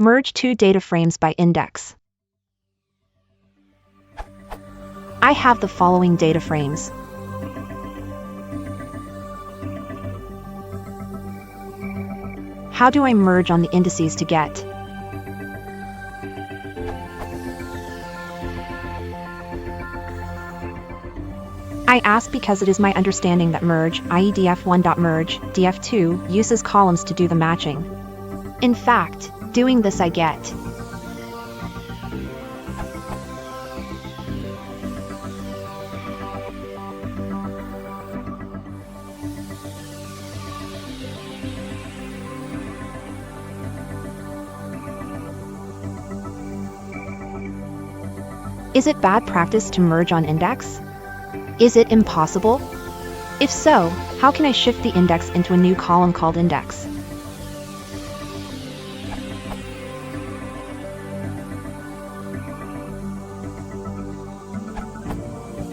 Merge two data frames by index. I have the following data frames. How do I merge on the indices to get? I ask because it is my understanding that merge, i.e. df1.merge, df2, uses columns to do the matching. In fact, doing this I get. Is it bad practice to merge on index? Is it impossible? If so, how can I shift the index into a new column called index?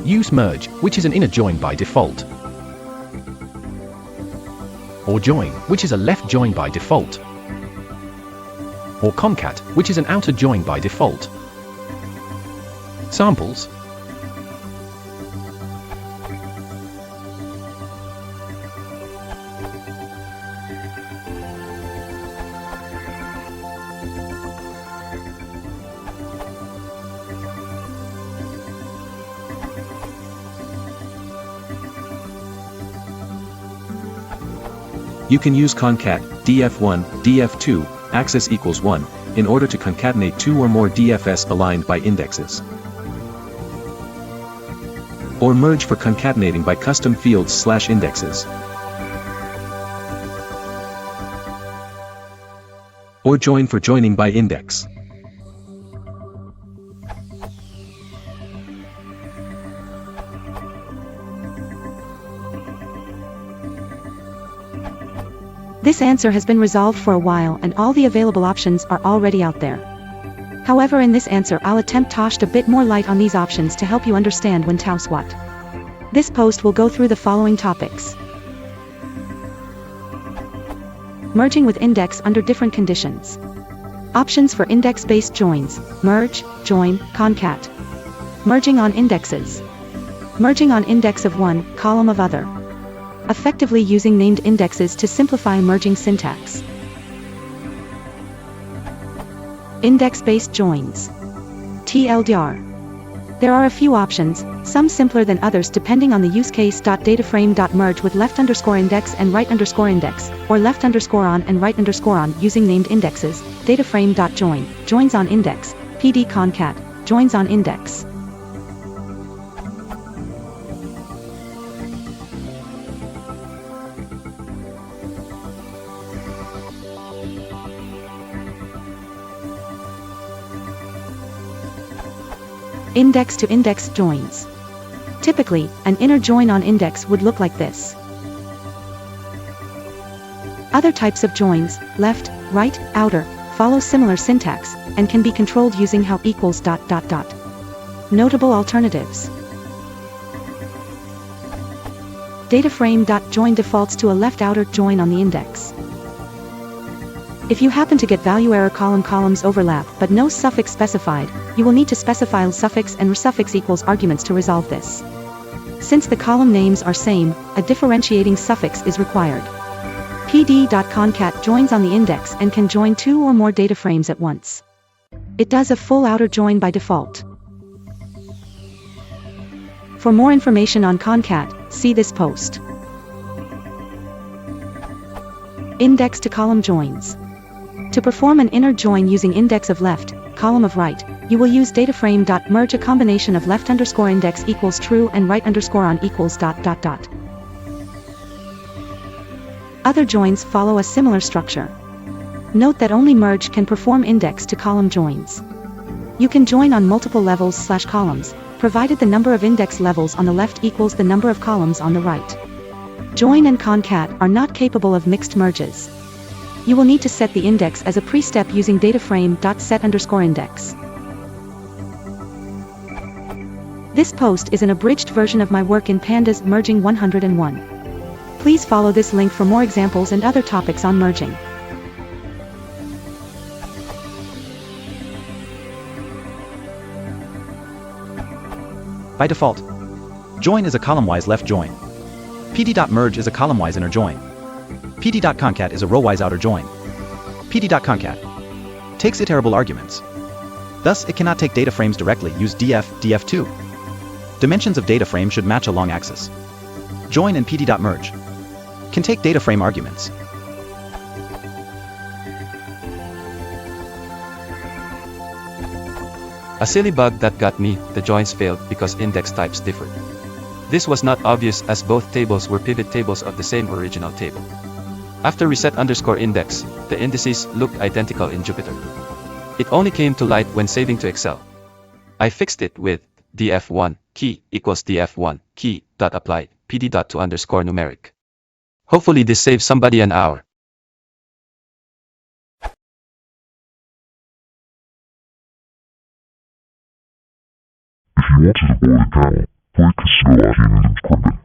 Use merge, which is an inner join by default. Or join, which is a left join by default. Or concat, which is an outer join by default. Samples. You can use concat, df1, df2, axis equals 1, in order to concatenate two or more DFS aligned by indexes. Or merge for concatenating by custom fields/indexes. Or join for joining by index. This answer has been resolved for a while and all the available options are already out there. However, in this answer I'll attempt to shed a bit more light on these options to help you understand when taus what. This post will go through the following topics. Merging with index under different conditions. Options for index-based joins: merge, join, concat. Merging on indexes. Merging on index of one, column of other. Effectively using named indexes to simplify merging syntax. Index-based joins. TLDR. There are a few options, some simpler than others depending on the use case. Dataframe.merge with left_index and right_index, or left_on and right_on using named indexes. Dataframe.join, joins on index. PD concat, joins on index. Index-to-index joins. Typically, an inner join on index would look like this. Other types of joins, left, right, outer, follow similar syntax, and can be controlled using how equals ... Notable alternatives. Dataframe.join defaults to a left outer join on the index. If you happen to get value error columns overlap but no suffix specified, you will need to specify suffix and resuffix equals arguments to resolve this. Since the column names are same, a differentiating suffix is required. pd.concat joins on the index and can join two or more data frames at once. It does a full outer join by default. For more information on concat, see this post. Index to column joins. To perform an inner join using index of left, column of right, you will use dataframe.merge a combination of left_index equals true and right_on equals ... Other joins follow a similar structure. Note that only merge can perform index to column joins. You can join on multiple levels/columns, provided the number of index levels on the left equals the number of columns on the right. Join and concat are not capable of mixed merges. You will need to set the index as a pre-step using dataframe.set_index. This post is an abridged version of my work in Pandas Merging 101. Please follow this link for more examples and other topics on merging. By default, join is a column-wise left join. pd.merge is a column-wise inner join. pd.concat is a row-wise outer join. pd.concat takes iterable arguments. Thus, it cannot take data frames directly. Use df2. Dimensions of data frame should match a long axis. Join and pd.merge can take data frame arguments. A silly bug that got me, the joins failed because index types differed. This was not obvious as both tables were pivot tables of the same original table. After reset_index, the indices looked identical in Jupyter. It only came to light when saving to Excel. I fixed it with df1 key equals df1 key dot apply pd.to_numeric. Hopefully this saves somebody an hour. If you want to support the channel, please consider liking and subscribing.